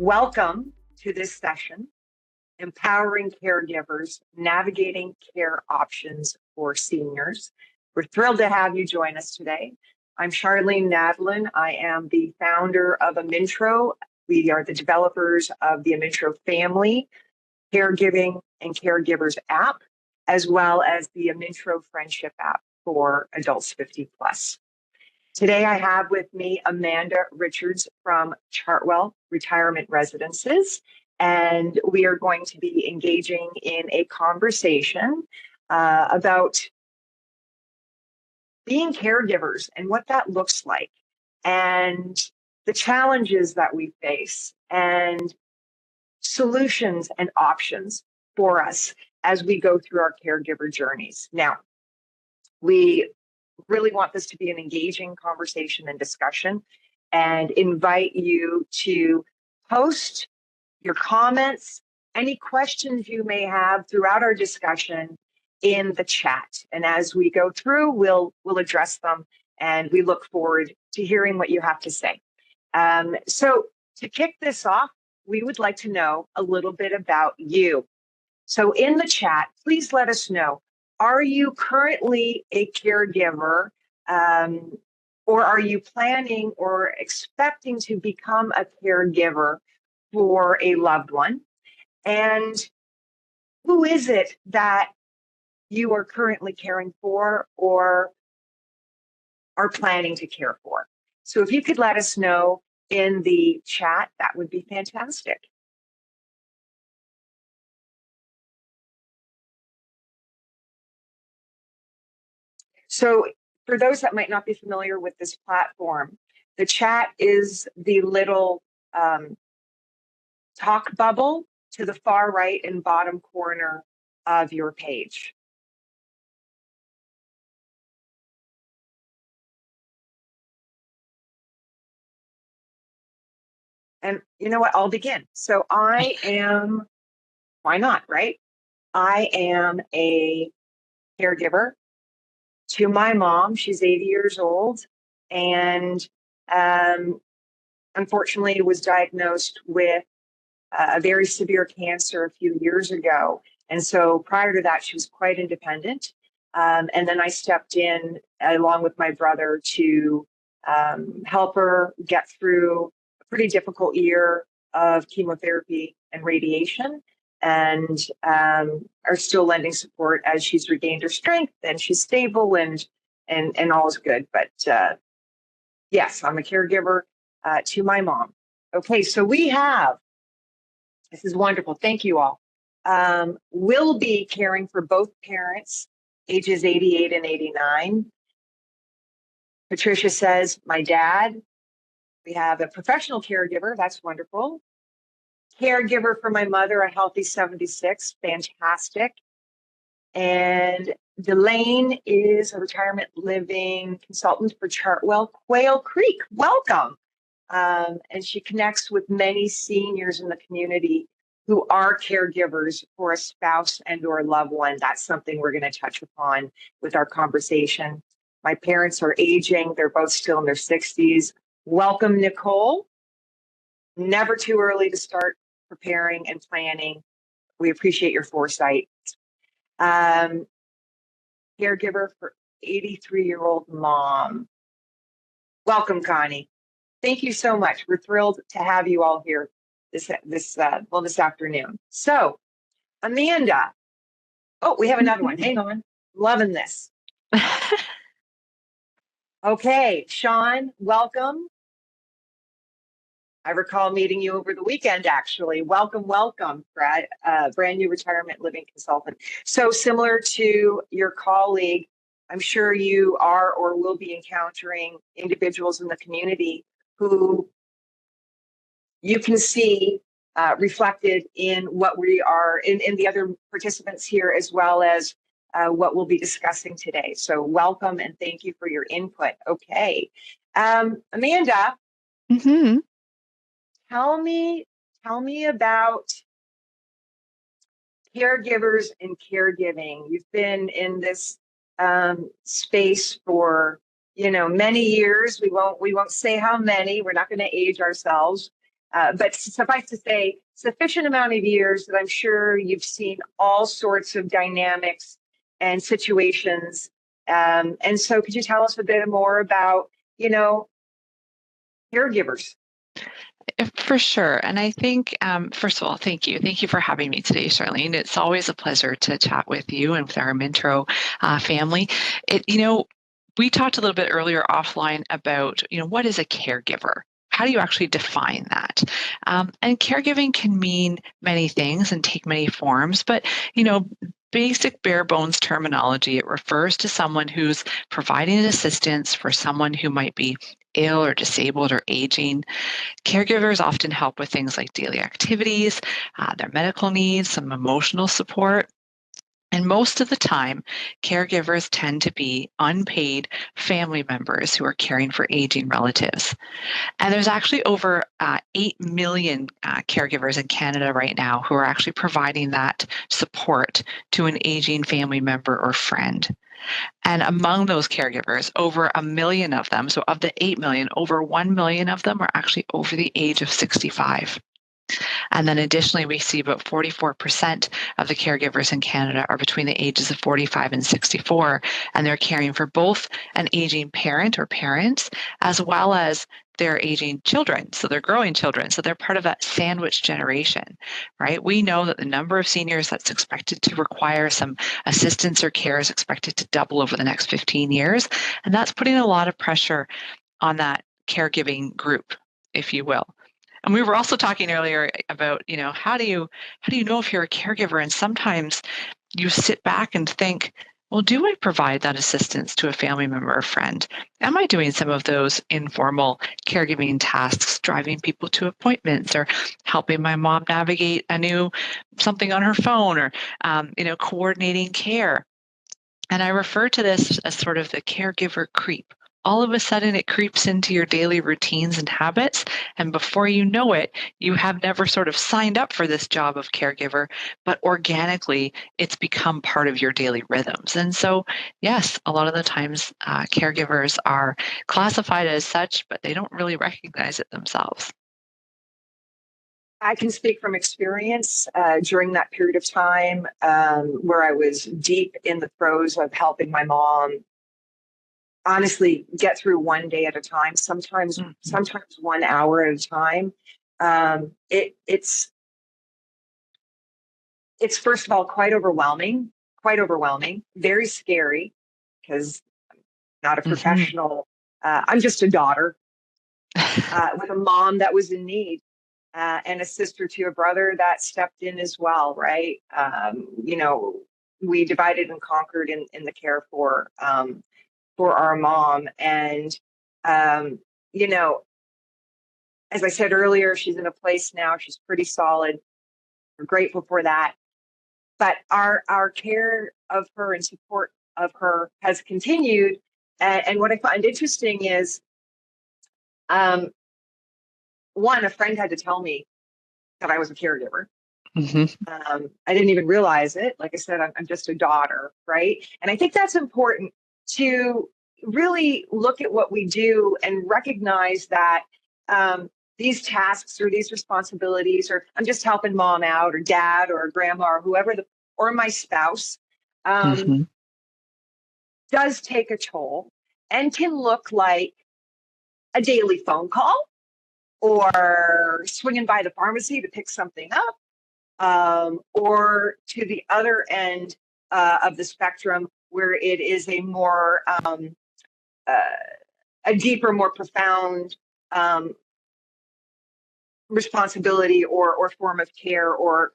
Welcome to this session, Empowering Caregivers, Navigating Care Options for Seniors. We're thrilled to have you join us today. I'm Charlene Nadlin. I am the founder of Amintro. We are the developers of the Amintro Family, Caregiving, and Caregivers app, as well as the Amintro Friendship app for adults 50 plus. Today, I have with me Amanda Richards from Chartwell Retirement Residences, and we are going to be engaging in a conversation about being caregivers and what that looks like, and the challenges that we face, and solutions and options for us as we go through our caregiver journeys. Now, we really want this to be an engaging conversation and discussion, and invite you to post your comments, any questions you may have throughout our discussion in the chat. And as we go through, we'll address them, and we look forward to hearing what you have to say. So to kick this off, we would like to know a little bit about you. So in the chat, please let us know, are you currently a caregiver, or are you planning or expecting to become a caregiver for a loved one? And who is it that you are currently caring for or are planning to care for? So if you could let us know in the chat, that would be fantastic. So for those that might not be familiar with this platform, the chat is the little talk bubble to the far right and bottom corner of your page. And you know what? I'll begin. So I am, why not, right? I am a caregiver to my mom. She's 80 years old, and unfortunately was diagnosed with a very severe cancer a few years ago. And so prior to that, she was quite independent. And then I stepped in along with my brother to help her get through a pretty difficult year of chemotherapy and radiation, and are still lending support as she's regained her strength and she's stable and all is good. But yes, I'm a caregiver to my mom. Okay, so we have, this is wonderful. Thank you all. We'll be caring for both parents, ages 88 and 89. Patricia says, my dad. We have a professional caregiver. That's wonderful. Caregiver for my mother, a healthy 76. Fantastic. And Delane is a retirement living consultant for Chartwell, Quail Creek. Welcome. And she connects with many seniors in the community who are caregivers for a spouse and or loved one. That's something we're going to touch upon with our conversation. My parents are aging. They're both still in their 60s. Welcome, Nicole. Never too early to start preparing and planning. We appreciate your foresight. Caregiver for 83-year-old mom. Welcome, Connie. Thank you so much. We're thrilled to have you all here this afternoon. So, Amanda. Oh, we have another one. Hang on. Loving this. Okay, Sean, welcome. I recall meeting you over the weekend, actually. Welcome, Brad, brand new retirement living consultant. So similar to your colleague, I'm sure you are or will be encountering individuals in the community who you can see reflected in what we are, in the other participants here, as well as what we'll be discussing today. So welcome and thank you for your input. Okay. Amanda, tell me about caregivers and caregiving. You've been in this space for many years. We won't say how many. We're not going to age ourselves. But suffice to say, sufficient amount of years that I'm sure you've seen all sorts of dynamics and situations. And so could you tell us a bit more about, caregivers? For sure. And I think, first of all, thank you. Thank you for having me today, Charlene. It's always a pleasure to chat with you and with our Amintro family. We talked a little bit earlier offline about, what is a caregiver? How do you actually define that? And caregiving can mean many things and take many forms, but, basic bare bones terminology, it refers to someone who's providing assistance for someone who might be ill or disabled or aging. Caregivers often help with things like daily activities, their medical needs, some emotional support. And most of the time, caregivers tend to be unpaid family members who are caring for aging relatives. And there's actually over 8 million caregivers in Canada right now who are actually providing that support to an aging family member or friend. And among those caregivers, over a million of them, so of the 8 million, over 1 million of them are actually over the age of 65. And then additionally, we see about 44% of the caregivers in Canada are between the ages of 45 and 64, and they're caring for both an aging parent or parents, as well as their aging children. So they're growing children. So they're part of that sandwich generation, right? We know that the number of seniors that's expected to require some assistance or care is expected to double over the next 15 years. And that's putting a lot of pressure on that caregiving group, if you will. And we were also talking earlier about, how do you know if you're a caregiver? And sometimes you sit back and think, well, do I provide that assistance to a family member or friend? Am I doing some of those informal caregiving tasks, driving people to appointments or helping my mom navigate something on her phone or, coordinating care? And I refer to this as sort of the caregiver creep. All of a sudden, it creeps into your daily routines and habits. And before you know it, you have never sort of signed up for this job of caregiver, but organically, it's become part of your daily rhythms. And so, yes, a lot of the times, caregivers are classified as such, but they don't really recognize it themselves. I can speak from experience during that period of time where I was deep in the throes of helping my mom honestly get through one day at a time, sometimes 1 hour at a time. It's first of all quite overwhelming, very scary because I'm not a Mhm. professional. I'm just a daughter with a mom that was in need. And a sister to a brother that stepped in as well, right? We divided and conquered in the care for our mom. And, um, you know, as I said earlier, she's in a place now, she's pretty solid. We're grateful for that. But our care of her and support of her has continued. And what I find interesting is, um, one, a friend had to tell me that I was a caregiver. Mhm. I didn't even realize it. Like I said, I'm just a daughter, right? And I think that's important to really look at what we do and recognize that um, these tasks or these responsibilities, or I'm just helping mom out, or dad, or grandma, or whoever, or my spouse, um, Mhm. does take a toll and can look like a daily phone call or swinging by the pharmacy to pick something up, or to the other end of the spectrum where it is uh, a deeper, more profound um, responsibility or form of care or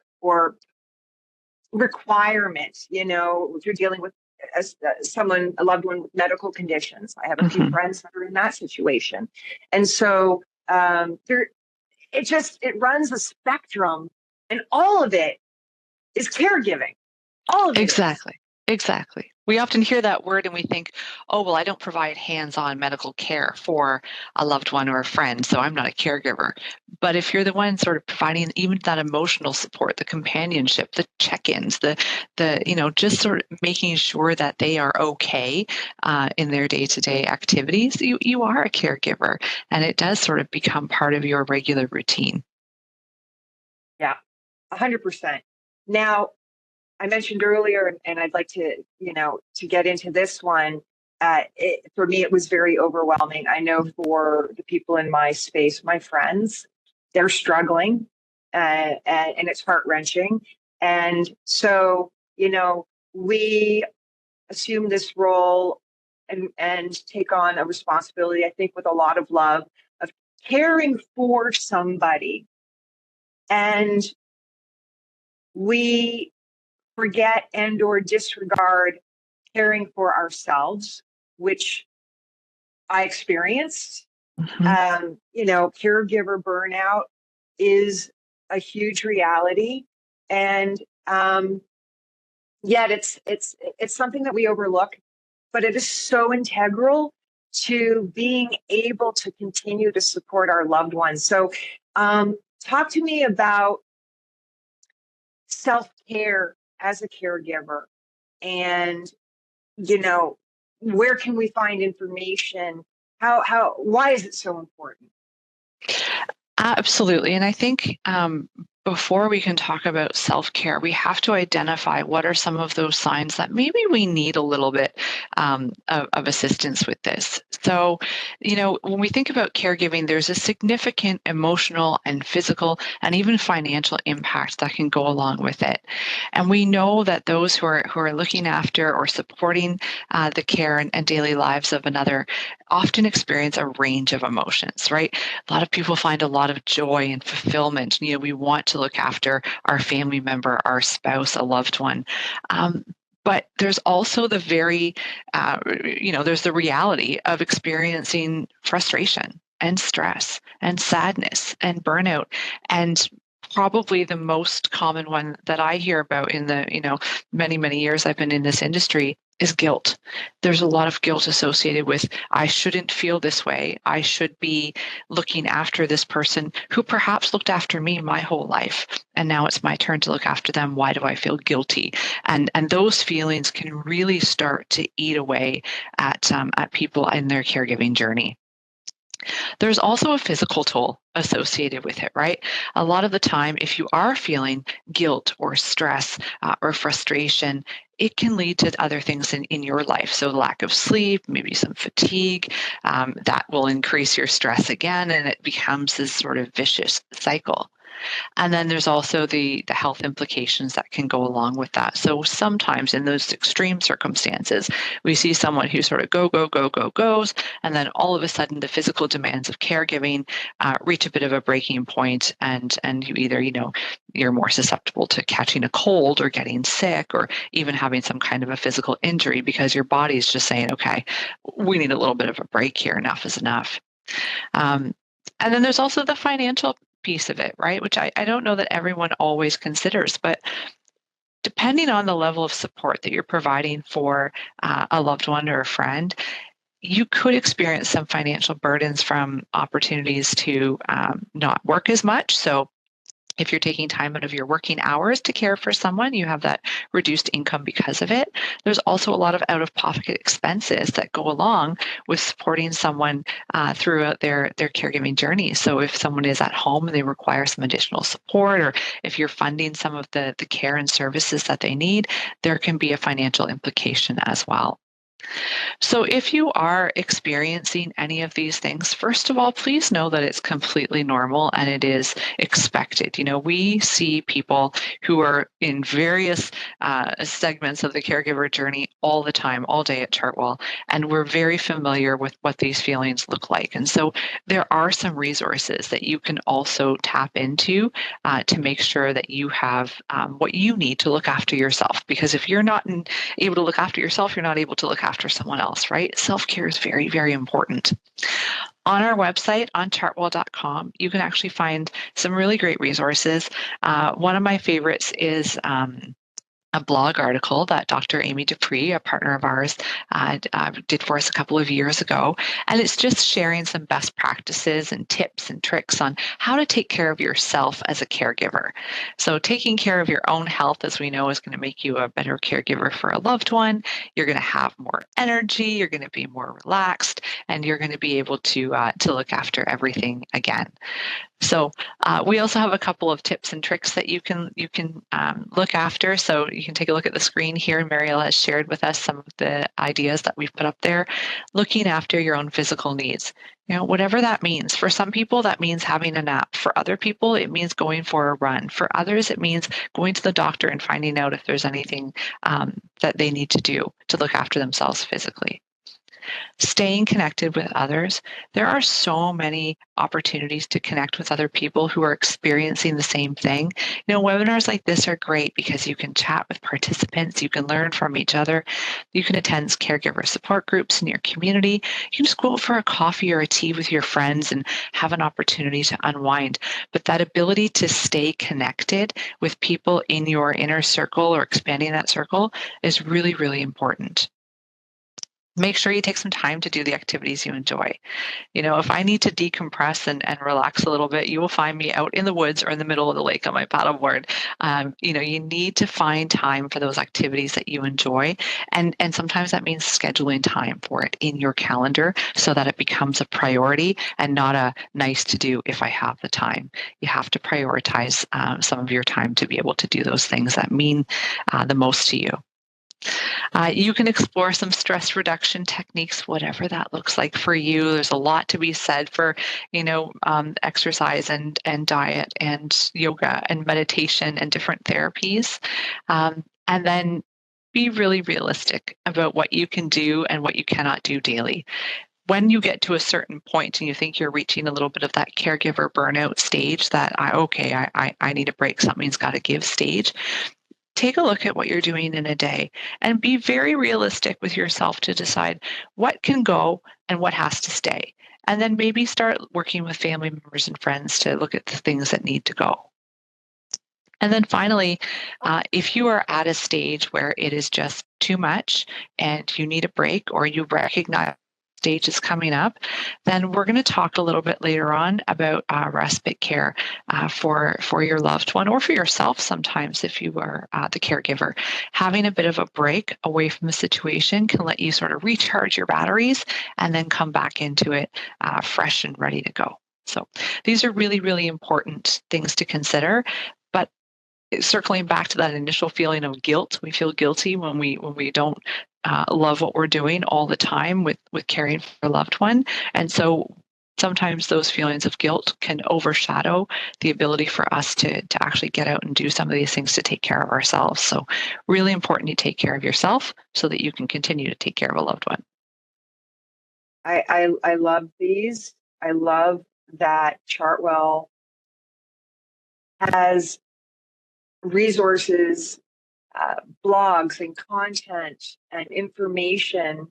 requirement. If you're dealing with a loved one with medical conditions. I have a few Mhm. friends that are in that situation, and so it runs a spectrum, and all of it is caregiving. All of it is. Exactly. Exactly. We often hear that word and we think, oh, well, I don't provide hands-on medical care for a loved one or a friend, so I'm not a caregiver. But if you're the one sort of providing even that emotional support, the companionship, the check-ins, just sort of making sure that they are okay in their day-to-day activities, you are a caregiver, and it does sort of become part of your regular routine. Yeah, 100%. Now, I mentioned earlier, and I'd like to, to get into this one. For me, it was very overwhelming. I know for the people in my space, my friends, they're struggling, and it's heart wrenching. And so, we assume this role and take on a responsibility, I think, with a lot of love of caring for somebody. And we forget and or disregard caring for ourselves, which I experienced. Mhm. Caregiver burnout is a huge reality, and yet it's something that we overlook, but it is so integral to being able to continue to support our loved ones. So, talk to me about self care as a caregiver, and you know, where can we find information? Why is it so important? Absolutely. And I think before we can talk about self care, we have to identify what are some of those signs that maybe we need a little bit of assistance with this. So, when we think about caregiving, there's a significant emotional and physical and even financial impact that can go along with it. And we know that those who are looking after or supporting the care and daily lives of another often experience a range of emotions, right? A lot of people find a lot of joy and fulfillment. We want to look after our family member, our spouse, a loved one. Um, but there's also there's the reality of experiencing frustration and stress and sadness and burnout. And probably the most common one that I hear about in the, many, many years I've been in this industry is guilt. There's a lot of guilt associated with, I shouldn't feel this way. I should be looking after this person who perhaps looked after me my whole life, and now it's my turn to look after them. Why do I feel guilty? And those feelings can really start to eat away at people in their caregiving journey. There's also a physical toll associated with it, right? A lot of the time, if you are feeling guilt or stress or frustration, it can lead to other things in your life. So, lack of sleep, maybe some fatigue, that will increase your stress again, and it becomes this sort of vicious cycle. And then there's also the health implications that can go along with that. So sometimes in those extreme circumstances, we see someone who sort of goes, and then all of a sudden the physical demands of caregiving reach a bit of a breaking point, and you either you're more susceptible to catching a cold or getting sick or even having some kind of a physical injury because your body's just saying, okay, we need a little bit of a break here. Enough is enough. Um, and then there's also the financial piece of it, right? Which I don't know that everyone always considers, but depending on the level of support that you're providing for a loved one or a friend, you could experience some financial burdens from opportunities to not work as much. So if you're taking time out of your working hours to care for someone, you have that reduced income because of it. There's also a lot of out of pocket expenses that go along with supporting someone throughout their caregiving journey. So if someone is at home and they require some additional support, or if you're funding some of the care and services that they need, there can be a financial implication as well. So, if you are experiencing any of these things, first of all, please know that it's completely normal and it is expected. We see people who are in various segments of the caregiver journey all the time, all day at Chartwell, and we're very familiar with what these feelings look like. And so, there are some resources that you can also tap into to make sure that you have what you need to look after yourself. Because if you're not able to look after yourself, you're not able to look after someone else, right? Self-care is very, very important. On our website, on chartwell.com, you can actually find some really great resources. One of my favorites is a blog article that Dr. Amy Dupree, a partner of ours, did for us a couple of years ago. And it's just sharing some best practices and tips and tricks on how to take care of yourself as a caregiver. So taking care of your own health, as we know, is going to make you a better caregiver for a loved one. You're going to have more energy, you're going to be more relaxed, and you're going to be able to look after everything again. So we also have a couple of tips and tricks that you can look after. So you can take a look at the screen here. Mariela has shared with us some of the ideas that we've put up there. Looking after your own physical needs, whatever that means. For some people, that means having a nap. For other people, it means going for a run. For others, it means going to the doctor and finding out if there's anything that they need to do to look after themselves physically. Staying connected with others. There are so many opportunities to connect with other people who are experiencing the same thing. Webinars like this are great because you can chat with participants, you can learn from each other, you can attend caregiver support groups in your community, you can just go out for a coffee or a tea with your friends and have an opportunity to unwind. But that ability to stay connected with people in your inner circle or expanding that circle is really, really important. Make sure you take some time to do the activities you enjoy. If I need to decompress and relax a little bit, you will find me out in the woods or in the middle of the lake on my paddleboard. You need to find time for those activities that you enjoy. And sometimes that means scheduling time for it in your calendar so that it becomes a priority and not a nice to do if I have the time. You have to prioritize some of your time to be able to do those things that mean the most to you. You can explore some stress reduction techniques, whatever that looks like for you. There's a lot to be said for, exercise and diet and yoga and meditation and different therapies. And then be really realistic about what you can do and what you cannot do daily. When you get to a certain point and you think you're reaching a little bit of that caregiver burnout stage, that I need a break, something's got to give stage, take a look at what you're doing in a day and be very realistic with yourself to decide what can go and what has to stay. And then maybe start working with family members and friends to look at the things that need to go. And then finally, if you are at a stage where it is just too much and you need a break or you recognize stage is coming up, then we're going to talk a little bit later on about respite care for your loved one or for yourself sometimes if you are the caregiver. Having a bit of a break away from the situation can let you sort of recharge your batteries and then come back into it fresh and ready to go. So these are really, really important things to consider. But circling back to that initial feeling of guilt, we feel guilty when we don't love what we're doing all the time with caring for a loved one. And so sometimes those feelings of guilt can overshadow the ability for us to actually get out and do some of these things to take care of ourselves. So really important you take care of yourself so that you can continue to take care of a loved one. I love these. I love that Chartwell has resources, blogs and content and information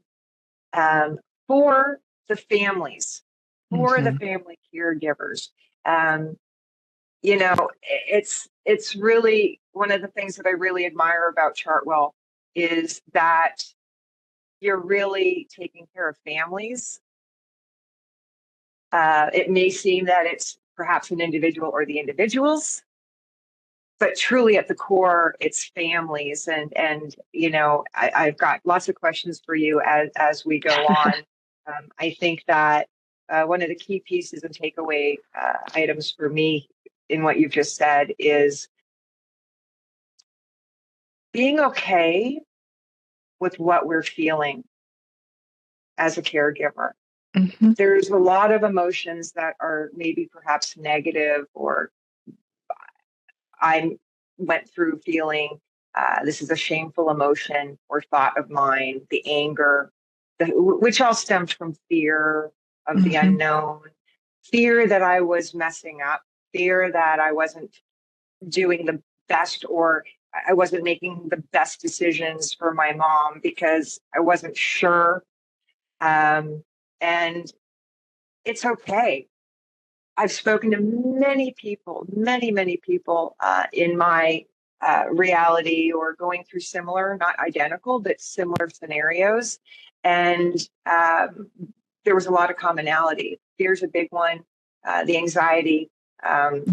for the families, for the family caregivers. It's really one of the things that I really admire about Chartwell is that you're really taking care of families. It may seem that it's perhaps an individual or the individuals, but truly at the core, it's families. And I've got lots of questions for you as we go on. I think that one of the key pieces and takeaway items for me in what you've just said is being okay with what we're feeling as a caregiver. Mm-hmm. There's a lot of emotions that are maybe perhaps negative, or I went through feeling this is a shameful emotion or thought of mine, the anger, which all stemmed from fear of the unknown, fear that I was messing up, fear that I wasn't doing the best, or I wasn't making the best decisions for my mom because I wasn't sure. And it's okay. I've spoken to many people in my reality or going through similar, not identical, but similar scenarios. And there was a lot of commonality. Fear's a big one, the anxiety, the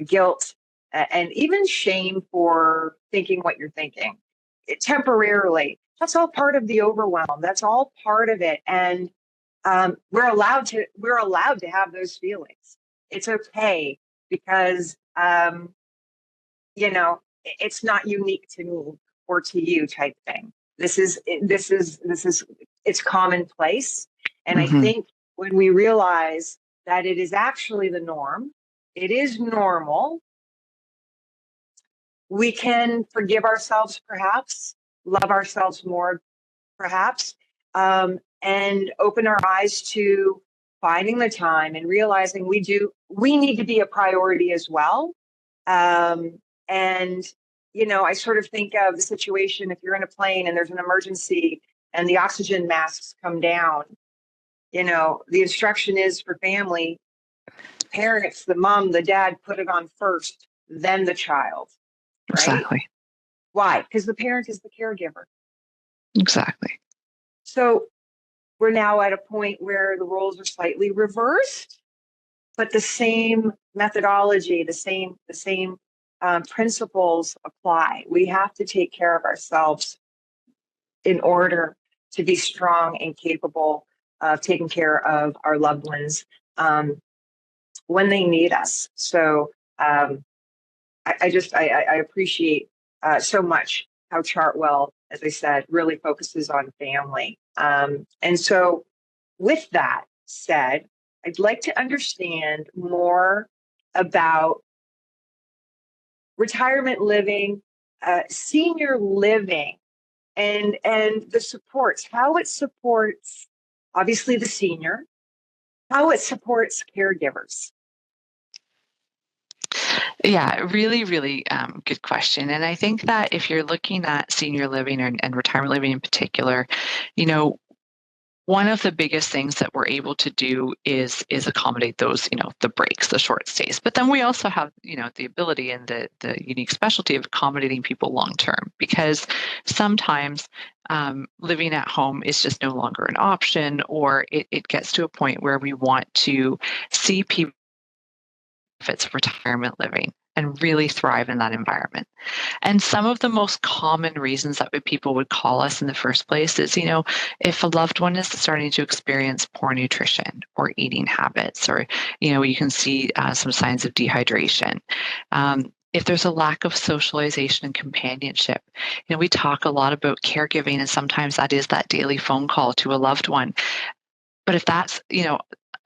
guilt, and even shame for thinking what you're thinking temporarily. That's all part of the overwhelm. That's all part of it. And we're allowed to have those feelings. It's okay because it's not unique to me or to you type thing. This is it's commonplace. And I think when we realize that it is actually the norm, it is normal, we can forgive ourselves perhaps, love ourselves more perhaps, and open our eyes to finding the time and realizing we need to be a priority as well. And I sort of think of the situation if you're in a plane and there's an emergency and the oxygen masks come down. The instruction is for family, parents, the mom, the dad, put it on first, then the child. Right? Exactly. Why? Because the parent is the caregiver. Exactly. So we're now at a point where the roles are slightly reversed, but the same methodology, the same principles apply. We have to take care of ourselves in order to be strong and capable of taking care of our loved ones when they need us. So I appreciate so much how Chartwell, as I said, really focuses on family. And so with that said, I'd like to understand more about retirement living, senior living, and the supports, how it supports obviously the senior, how it supports caregivers. Yeah, really, really good question. And I think that if you're looking at senior living and retirement living in particular, one of the biggest things that we're able to do is accommodate those, the breaks, the short stays. But then we also have, the ability and the unique specialty of accommodating people long term, because sometimes living at home is just no longer an option, or it gets to a point where we want to see people benefits of retirement living and really thrive in that environment. And some of the most common reasons that people would call us in the first place is, if a loved one is starting to experience poor nutrition or eating habits, or, you can see some signs of dehydration. If there's a lack of socialization and companionship, we talk a lot about caregiving, and sometimes that is that daily phone call to a loved one. But if that's,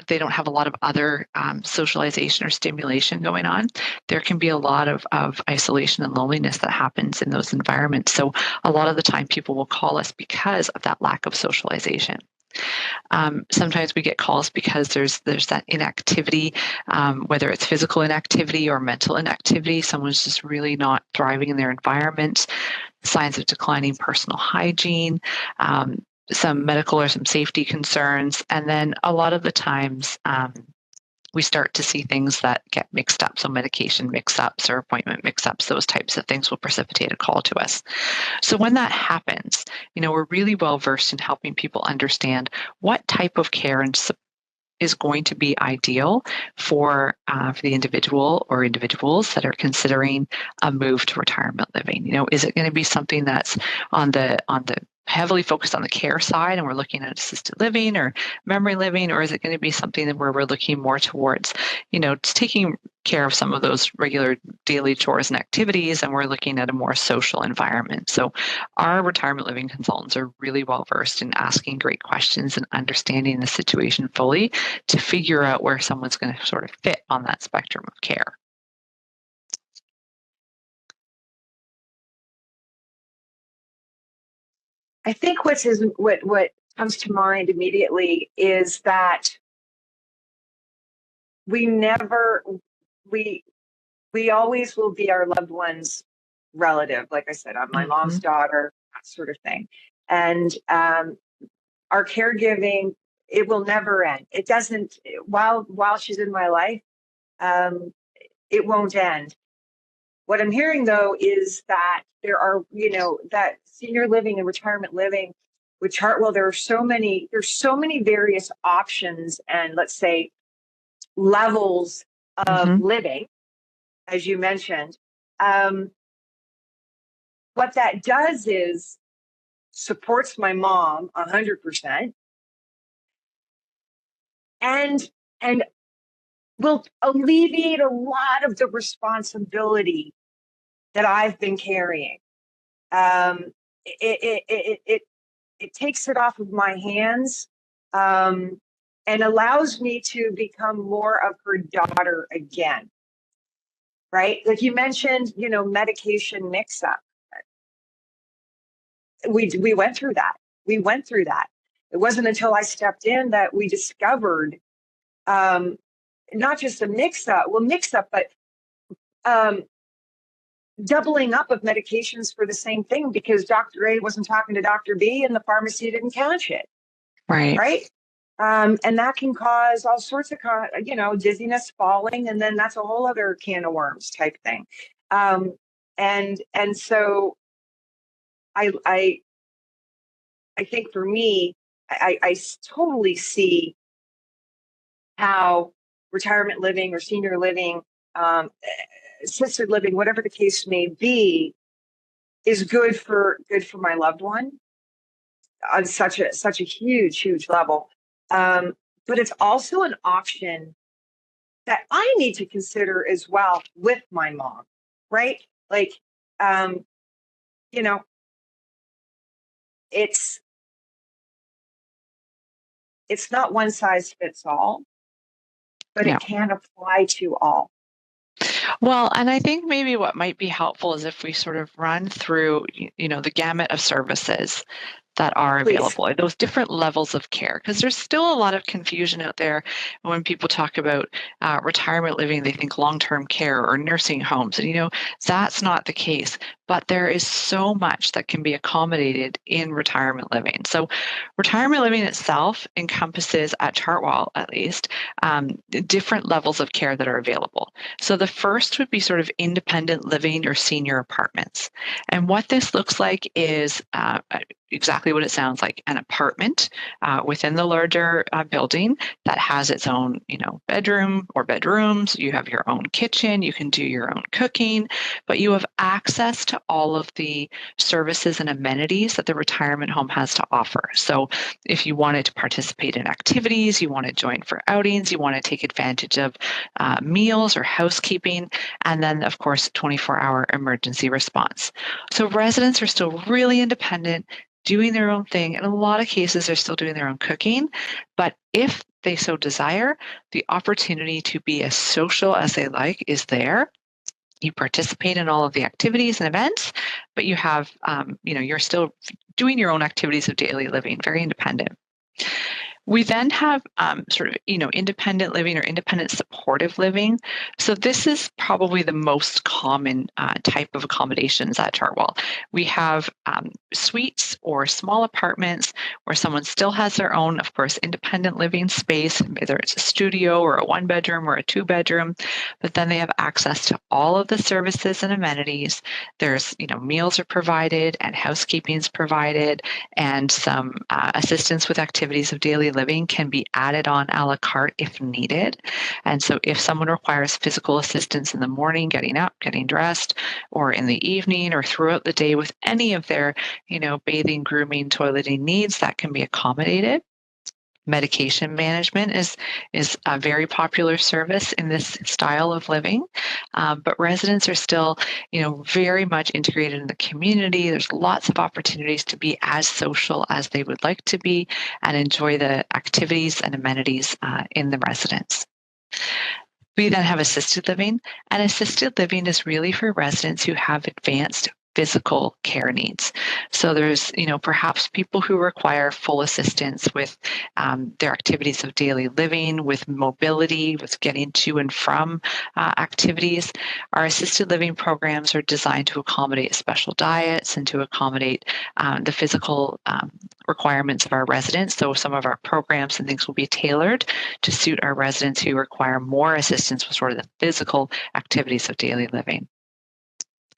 they don't have a lot of other socialization or stimulation going on, there can be a lot of isolation and loneliness that happens in those environments. So a lot of the time people will call us because of that lack of socialization. Sometimes we get calls because there's that inactivity, whether it's physical inactivity or mental inactivity. Someone's just really not thriving in their environment, signs of declining personal hygiene, some medical or some safety concerns. And then a lot of the times we start to see things that get mixed up. So medication mix-ups or appointment mix-ups, those types of things will precipitate a call to us. So when that happens, we're really well versed in helping people understand what type of care and support is going to be ideal for the individual or individuals that are considering a move to retirement living. Is it going to be something that's on the heavily focused on the care side and we're looking at assisted living or memory living, or is it going to be something where we're looking more towards, taking care of some of those regular daily chores and activities, and we're looking at a more social environment? So our retirement living consultants are really well versed in asking great questions and understanding the situation fully to figure out where someone's going to sort of fit on that spectrum of care. I think what comes to mind immediately is that we always will be our loved one's relative. Like I said, I'm my mom's daughter, that sort of thing. And our caregiving, it will never end. It doesn't, while she's in my life, it won't end. What I'm hearing, though, is that there are, that senior living and retirement living with Chartwell, there's so many various options and, let's say, levels of living, as you mentioned. What that does is supports my mom 100%, and will alleviate a lot of the responsibility that I've been carrying. It takes it off of my hands, and allows me to become more of her daughter again. Right? Like you mentioned, medication mix up. We went through that. It wasn't until I stepped in that we discovered, not just a mix up, but doubling up of medications for the same thing, because Dr. A wasn't talking to Dr. B and the pharmacy didn't catch it. Right. And that can cause all sorts of, dizziness, falling, and then that's a whole other can of worms type thing. And so I think for me, I totally see how retirement living or senior living, assisted living, whatever the case may be, is good for my loved one on such a huge level. But it's also an option that I need to consider as well with my mom, right? Like, it's not one size fits all, but it can apply to all. Well, and I think maybe what might be helpful is if we sort of run through, the gamut of services that are available, those different levels of care, because there's still a lot of confusion out there. When people talk about retirement living, they think long-term care or nursing homes, and that's not the case. But there is so much that can be accommodated in retirement living. So retirement living itself encompasses, at Chartwell at least, different levels of care that are available. So the first would be sort of independent living or senior apartments. And what this looks like is exactly what it sounds like, an apartment within the larger building that has its own, bedroom or bedrooms. You have your own kitchen, you can do your own cooking, but you have access to all of the services and amenities that the retirement home has to offer. So if you wanted to participate in activities, you want to join for outings, you want to take advantage of meals or housekeeping, and then of course 24-hour emergency response. So residents are still really independent, doing their own thing. In a lot of cases, they're still doing their own cooking. But if they so desire, the opportunity to be as social as they like is there. You participate in all of the activities and events, but you have, you're still doing your own activities of daily living, very independent. We then have independent living or independent supportive living. So this is probably the most common type of accommodations at Chartwell. We have suites or small apartments where someone still has their own, of course, independent living space, whether it's a studio or a 1-bedroom or a 2-bedroom, but then they have access to all of the services and amenities. There's, meals are provided and housekeeping is provided, and some assistance with activities of daily living can be added on a la carte if needed. And so if someone requires physical assistance in the morning, getting up, getting dressed, or in the evening or throughout the day with any of their, bathing, grooming, toileting needs, that can be accommodated. Medication management is a very popular service in this style of living, but residents are still, very much integrated in the community. There's lots of opportunities to be as social as they would like to be and enjoy the activities and amenities in the residence. We then have assisted living, and assisted living is really for residents who have advanced physical care needs. So there's, perhaps people who require full assistance with their activities of daily living, with mobility, with getting to and from activities. Our assisted living programs are designed to accommodate special diets and to accommodate the physical requirements of our residents. So some of our programs and things will be tailored to suit our residents who require more assistance with sort of the physical activities of daily living.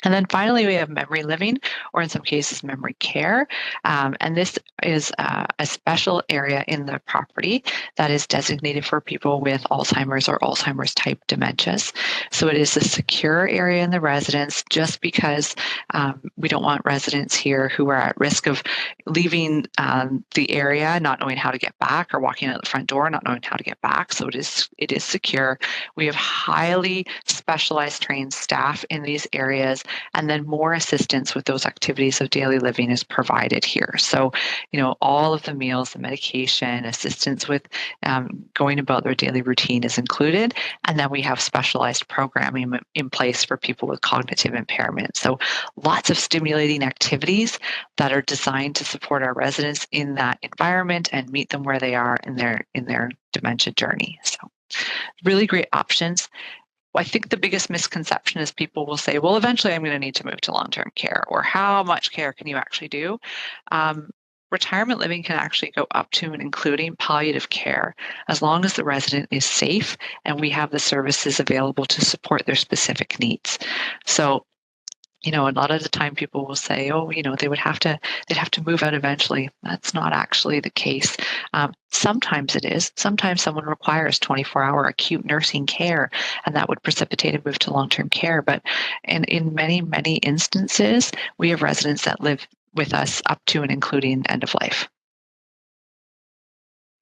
And then finally, we have memory living, or in some cases, memory care. And this is a special area in the property that is designated for people with Alzheimer's or Alzheimer's type dementias. So it is a secure area in the residence, just because we don't want residents here who are at risk of leaving the area, not knowing how to get back, or walking out the front door, not knowing how to get back. So it is secure. We have highly specialized trained staff in these areas, and then more assistance with those activities of daily living is provided here. So, all of the meals, the medication, assistance with going about their daily routine is included. And then we have specialized programming in place for people with cognitive impairment. So lots of stimulating activities that are designed to support our residents in that environment and meet them where they are in their dementia journey. So really great options. I think the biggest misconception is people will say, well, eventually I'm going to need to move to long-term care, or how much care can you actually do? Retirement living can actually go up to and including palliative care, as long as the resident is safe and we have the services available to support their specific needs. So, a lot of the time people will say, oh, they'd have to move out eventually. That's not actually the case. Sometimes it is. Sometimes someone requires 24-hour acute nursing care, and that would precipitate a move to long-term care. But in many, many instances, we have residents that live with us up to and including end of life.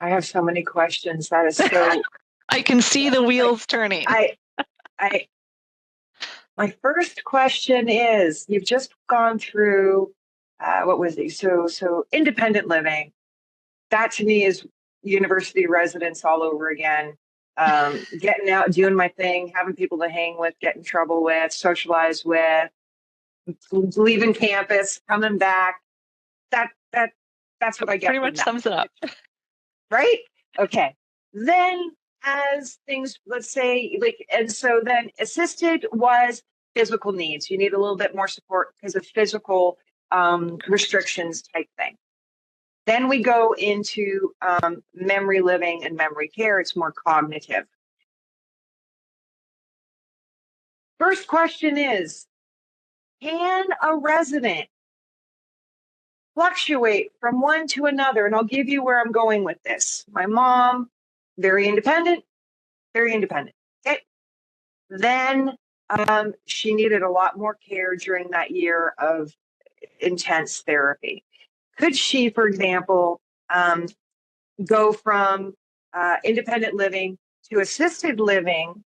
I have so many questions. That is so. I can see the wheels turning. My first question is: you've just gone through what was it? So independent living. That to me is university residence all over again. Getting out, doing my thing, having people to hang with, get in trouble with, socialize with, leaving campus, coming back. That's what I get. Pretty much sums it up. Right? Okay. Then as things, let's say, and so then assisted was physical needs. You need a little bit more support because of physical restrictions type thing. Then we go into memory living and memory care. It's more cognitive. First question is, can a resident fluctuate from one to another? And I'll give you where I'm going with this. My mom, very independent. Okay. Then she needed a lot more care during that year of intense therapy. Could she, for example, go from independent living to assisted living,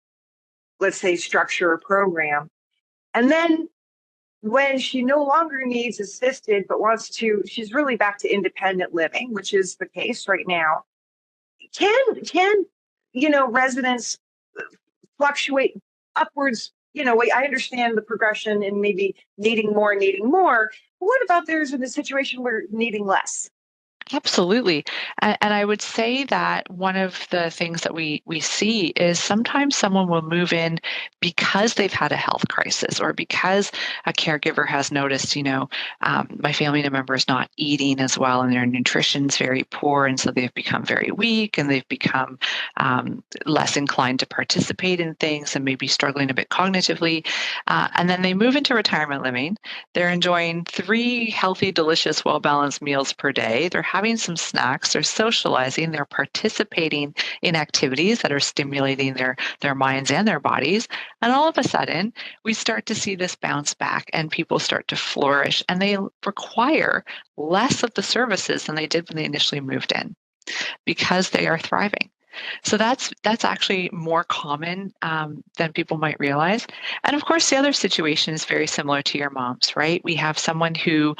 let's say structure or program, and then when she no longer needs assisted but wants to, she's really back to independent living, which is the case right now. Can residents fluctuate upwards? I understand the progression and maybe needing more. But what about there's in a situation where needing less? Absolutely. And I would say that one of the things that we see is sometimes someone will move in because they've had a health crisis, or because a caregiver has noticed, my family member is not eating as well and their nutrition's very poor. And so they've become very weak, and they've become less inclined to participate in things and maybe struggling a bit cognitively. And then they move into retirement living. They're enjoying 3 healthy, delicious, well-balanced meals per day. They're having some snacks, they're socializing, they're participating in activities that are stimulating their minds and their bodies. And all of a sudden, we start to see this bounce back, and people start to flourish, and they require less of the services than they did when they initially moved in, because they are thriving. So that's actually more common than people might realize. And of course, the other situation is very similar to your mom's, right? We have someone who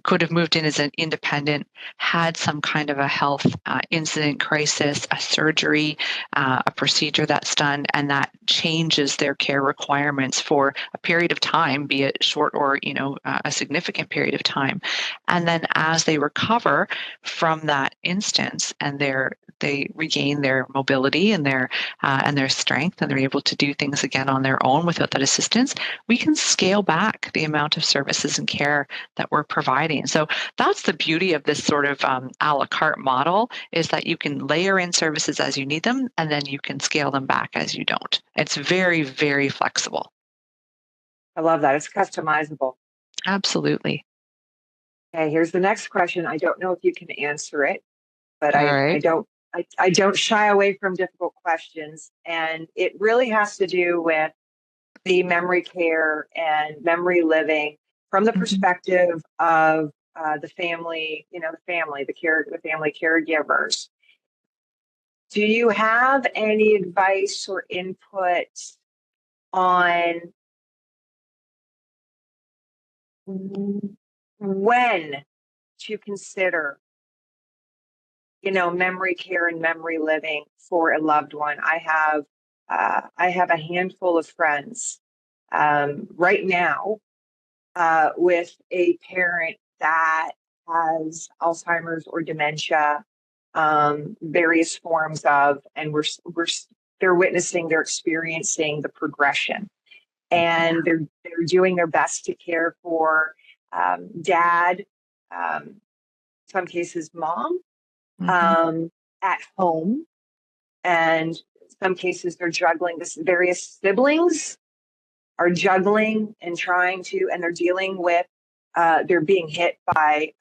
could have moved in as an independent, had some kind of a health incident, crisis, a surgery, a procedure that's done, and that changes their care requirements for a period of time, be it short or a significant period of time. And then as they recover from that instance, and they regain their mobility and their strength, and they're able to do things again on their own without that assistance, we can scale back the amount of services and care that we're providing. So that's the beauty of this sort of a la carte model, is that you can layer in services as you need them, and then you can scale them back as you don't. It's very, very flexible. I love that. It's customizable. Absolutely. Okay, here's the next question. I don't know if you can answer it, but All I right. don't I don't shy away from difficult questions. And it really has to do with the memory care and memory living from the Mhm. perspective of the family, the family caregivers. Do you have any advice or input on when to consider, memory care and memory living for a loved one? I have a handful of friends right now with a parent that has Alzheimer's or dementia, various forms of, and they're experiencing the progression, Yeah. and they're doing their best to care for dad, um, some cases mom, Hmm. um, at home, and some cases they're juggling this. Various siblings are juggling and trying to, and they're dealing with. They're being hit by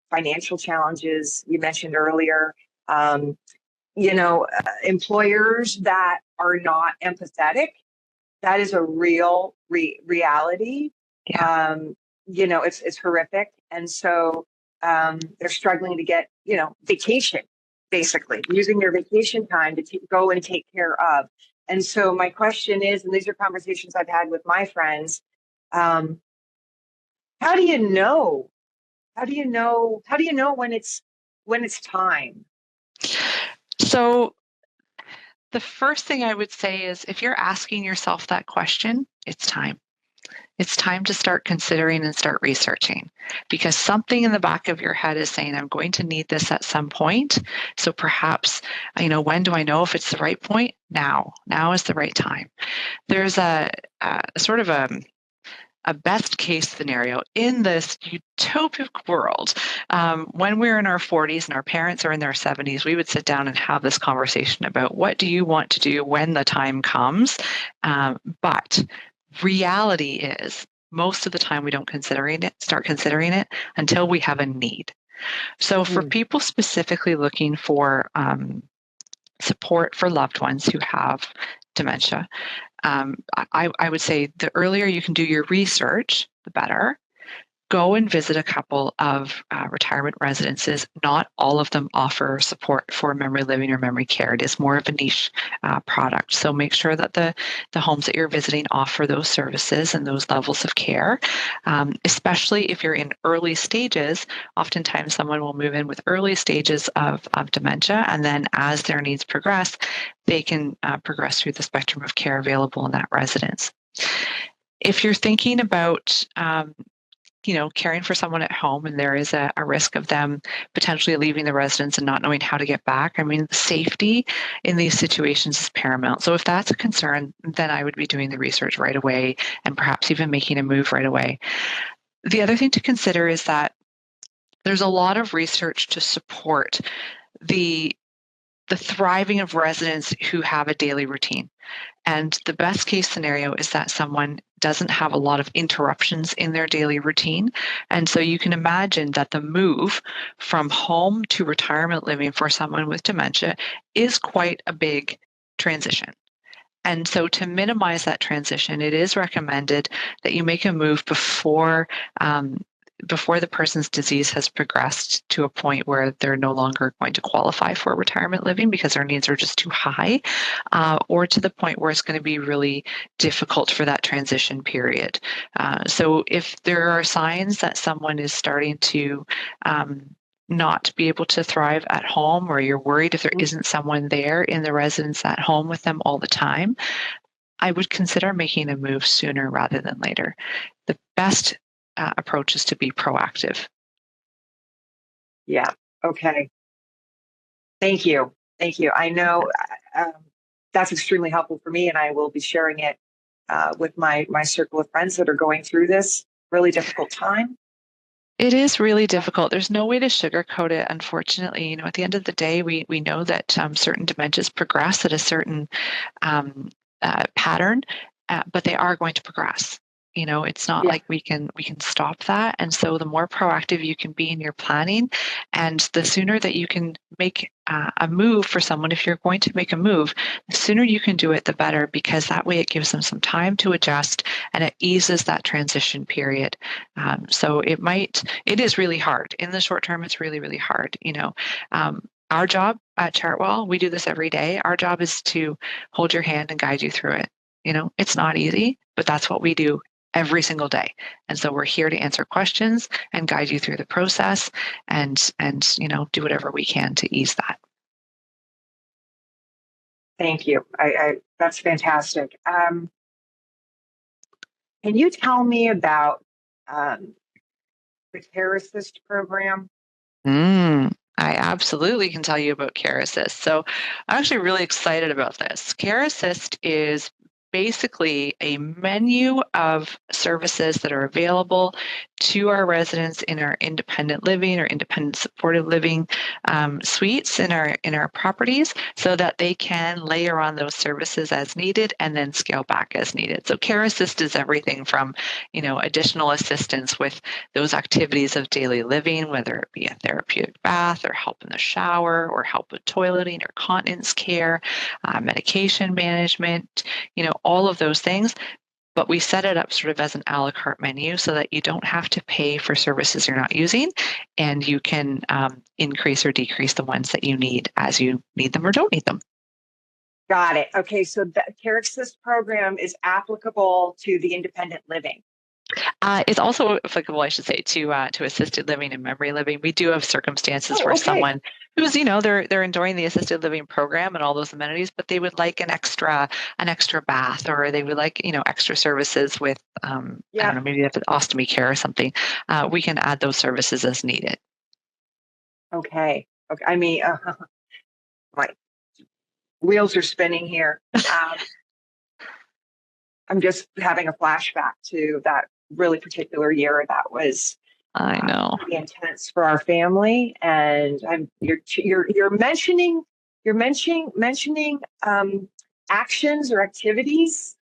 financial challenges you mentioned earlier. Um, employers that are not empathetic. That is a real reality. Yeah. Um, it's horrific, and so they're struggling to get vacation, basically using their vacation time to go and take care of. And so my question is, and these are conversations I've had with my friends. Um, how do you know? How do you know? How do you know when it's time? So the first thing I would say is if you're asking yourself that question, it's time. It's time to start considering and start researching because something in the back of your head is saying, I'm going to need this at some point. So perhaps, when do I know if it's the right point? Now. Now is the right time. There's a sort of a best case scenario in this utopic world. When we're in our 40s and our parents are in their 70s, we would sit down and have this conversation about what do you want to do when the time comes. But reality is, most of the time we don't start considering it until we have a need. So for Mm, people specifically looking for support for loved ones who have dementia, I would say the earlier you can do your research, the better. Go and visit a couple of retirement residences. Not all of them offer support for memory living or memory care. It is more of a niche product. So make sure that the homes that you're visiting offer those services and those levels of care. Especially if you're in early stages, oftentimes someone will move in with early stages of dementia, and then as their needs progress, they can progress through the spectrum of care available in that residence. If you're thinking about caring for someone at home and there is a risk of them potentially leaving the residence and not knowing how to get back. I mean, safety in these situations is paramount. So if that's a concern, then I would be doing the research right away and perhaps even making a move right away. The other thing to consider is that there's a lot of research to support the the thriving of residents who have a daily routine. And the best case scenario is that someone doesn't have a lot of interruptions in their daily routine. And so you can imagine that the move from home to retirement living for someone with dementia is quite a big transition. And so to minimize that transition, it is recommended that you make a move um, before the person's disease has progressed to a point where they're no longer going to qualify for retirement living because their needs are just too high, or to the point where it's going to be really difficult for that transition period. So if there are signs that someone is starting to not be able to thrive at home, or you're worried if there mm, isn't someone there in the residence at home with them all the time, I would consider making a move sooner rather than later. The best approach is to be proactive. yeah. Okay. Thank you. Thank you. I know that's extremely helpful for me, and I will be sharing it with my circle of friends that are going through this really difficult time. It is really difficult. There's no way to sugarcoat it, unfortunately. At the end of the day, we know that certain dementias progress at a certain um, pattern, but they are going to progress. It's not Yeah. like we can stop that. And so the more proactive you can be in your planning, and the sooner that you can make a move for someone, if you're going to make a move, the sooner you can do it, the better, because that way it gives them some time to adjust and it eases that transition period. So it is really hard in the short term. It's really, really hard. Our job at Chartwell, we do this every day. Our job is to hold your hand and guide you through it. It's not easy, but that's what we do every single day. And so we're here to answer questions and guide you through the process and do whatever we can to ease that. Thank you. That's fantastic. Can you tell me about the Care Assist program? I absolutely can tell you about Care Assist. So I'm actually really excited about this. Care Assist is basically a menu of services that are available to our residents in our independent living or independent supportive living suites in our properties, so that they can layer on those services as needed and then scale back as needed. So Care Assist is everything from additional assistance with those activities of daily living, whether it be a therapeutic bath or help in the shower or help with toileting or continence care, medication management, all of those things. But we set it up sort of as an a la carte menu so that you don't have to pay for services you're not using, and you can increase or decrease the ones that you need as you need them or don't need them. Got it. Okay, so the Care Assist program is applicable to the independent living. It's also applicable, I should say, to assisted living and memory living. We do have circumstances where Okay. someone who's, they're enjoying the assisted living program and all those amenities, but they would like an extra bath, or they would like, extra services with, I don't know, maybe they have ostomy care or something. We can add those services as needed. Okay. I mean, my wheels are spinning here. I'm just having a flashback to that really particular year that was I know pretty intense for our family. And you're mentioning actions or activities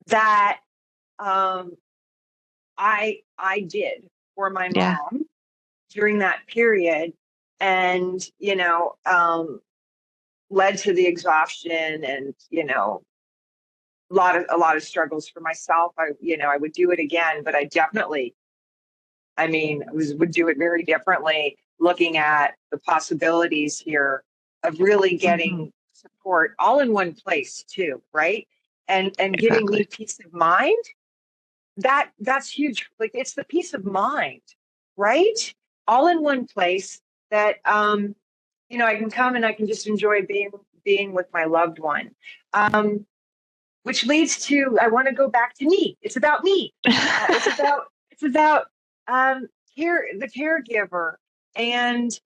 that I did for my mom during that period, and led to the exhaustion and a lot of struggles for myself. I would do it again, but I definitely, would do it very differently, looking at the possibilities here of really getting support all in one place too, right? And giving me peace of mind. That's huge. Like, it's the peace of mind, right? All in one place that I can come and I can just enjoy being with my loved one. Which leads to, I want to go back to me. It's about me. It's about the caregiver, and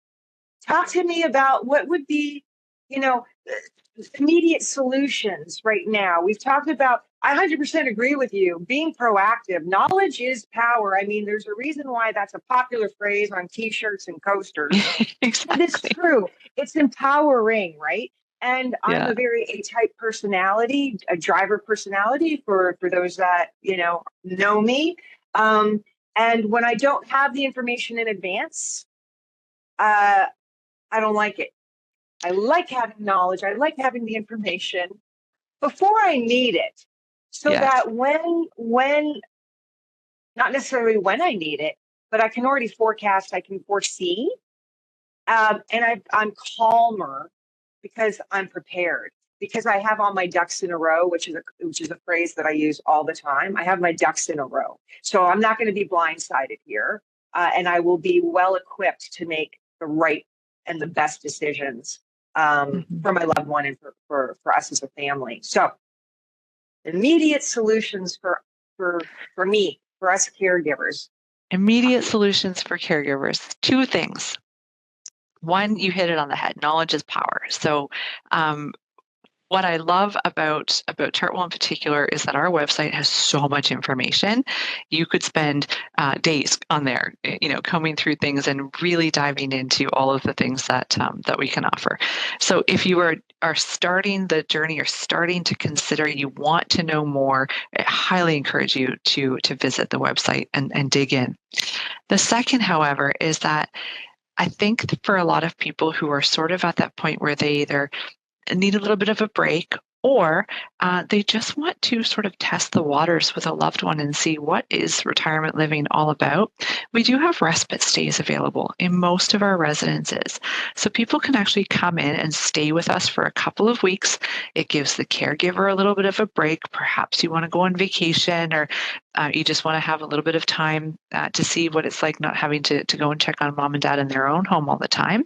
talk to me about what would be, immediate solutions right now. We've talked about, I 100% agree with you, being proactive. Knowledge is power. There's a reason why that's a popular phrase on t-shirts and coasters. Exactly. But it's true. It's empowering, right? And I'm a very A-type personality, a driver personality for those that, know me. And when I don't have the information in advance, I don't like it. I like having knowledge. I like having the information before I need it, so that when, not necessarily when I need it, but I can already forecast, I can foresee, and I'm calmer because I'm prepared, because I have all my ducks in a row, which is a phrase that I use all the time. I have my ducks in a row, so I'm not going to be blindsided here, and I will be well equipped to make the right and the best decisions for my loved one and for us as a family. So, immediate solutions for me, for us caregivers. Immediate solutions for caregivers. Two things. One, you hit it on the head. Knowledge is power. So what I love about Chartwell in particular is that our website has so much information. You could spend days on there, combing through things and really diving into all of the things that we can offer. So if you are starting the journey or starting to consider, you want to know more, I highly encourage you to visit the website and dig in. The second, however, is that I think for a lot of people who are sort of at that point where they either need a little bit of a break, or they just want to sort of test the waters with a loved one and see what is retirement living all about. We do have respite stays available in most of our residences. So people can actually come in and stay with us for a couple of weeks. It gives the caregiver a little bit of a break. Perhaps you want to go on vacation, or you just want to have a little bit of time to see what it's like not having to go and check on mom and dad in their own home all the time.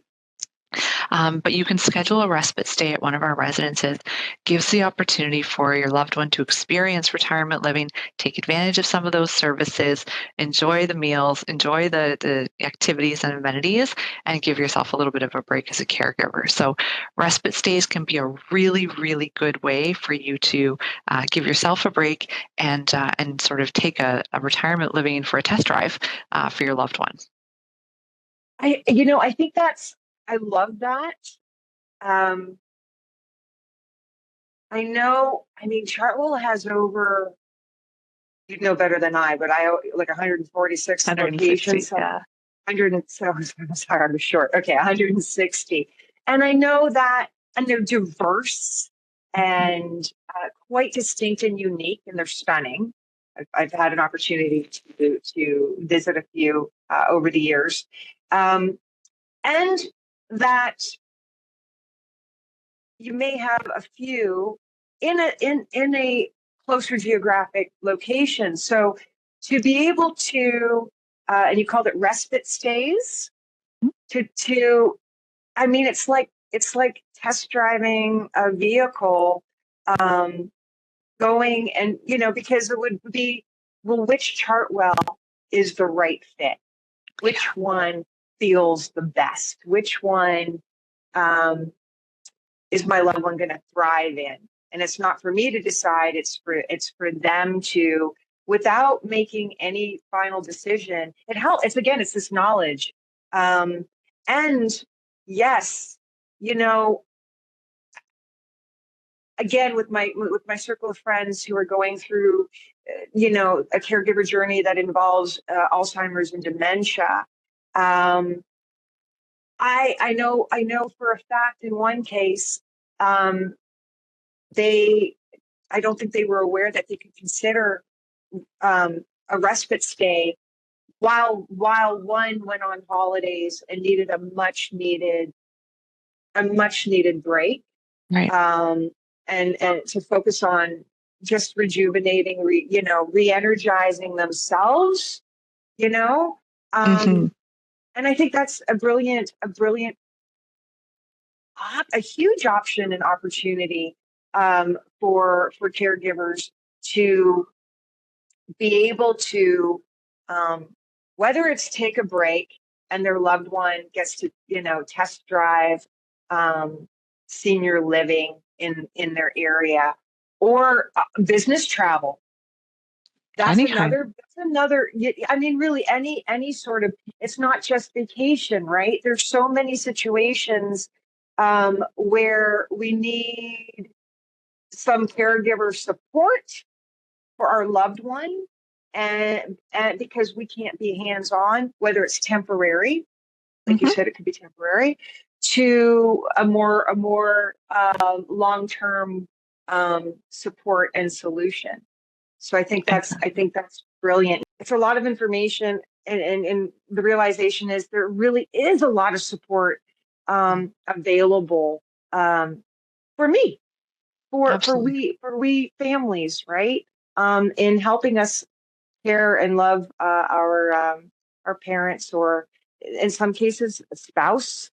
But you can schedule a respite stay at one of our residences. Gives the opportunity for your loved one to experience retirement living, take advantage of some of those services, enjoy the meals, enjoy the activities and amenities, and give yourself a little bit of a break as a caregiver. So respite stays can be a really, really good way for you to give yourself a break and sort of take a retirement living for a test drive for your loved one. I think I love that. I know, Chartwell has over, you'd know better than I, but like 146 locations. 160, yeah. 100, so I'm sorry, I was short. Okay, 160. And I know that, and they're diverse and quite distinct and unique, and they're stunning. I've had an opportunity to visit a few over the years. And that you may have a few in a closer geographic location. So to be able to, and you called it respite stays, it's like test driving a vehicle, going and, because it would be, well, which Chartwell is the right fit? Which one feels the best? Which one is my loved one going to thrive in? And it's not for me to decide. It's for them to, without making any final decision. It helps. It's this knowledge. And yes, again, with my circle of friends who are going through, a caregiver journey that involves Alzheimer's and dementia. I know for a fact in one case, I don't think they were aware that they could consider a respite stay while one went on holidays and needed a much needed break. Right. And to focus on just rejuvenating, re-energizing themselves, Mm-hmm. And I think that's a huge option and opportunity for caregivers to be able to, whether it's take a break and their loved one gets to, test drive senior living in their area, or business travel. That's another, really any sort of, it's not just vacation, right? There's so many situations where we need some caregiver support for our loved one, and because we can't be hands-on, whether it's temporary, like you said, it could be temporary, to a more long-term support and solution. So I think that's brilliant. It's a lot of information, and the realization is there really is a lot of support available for me, for we families, right? In helping us care and love our parents, or in some cases a spouse,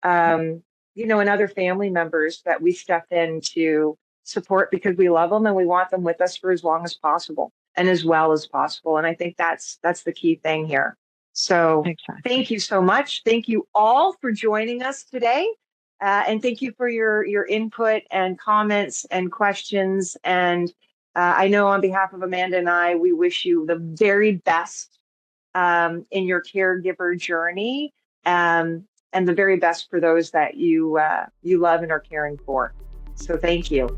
and other family members that we step in to support because we love them and we want them with us for as long as possible and as well as possible. And I think that's the key thing here. So Thank you so much. Thank you all for joining us today. And thank you for your input and comments and questions. And I know on behalf of Amanda and I, we wish you the very best in your caregiver journey, and the very best for those that you love and are caring for. So thank you.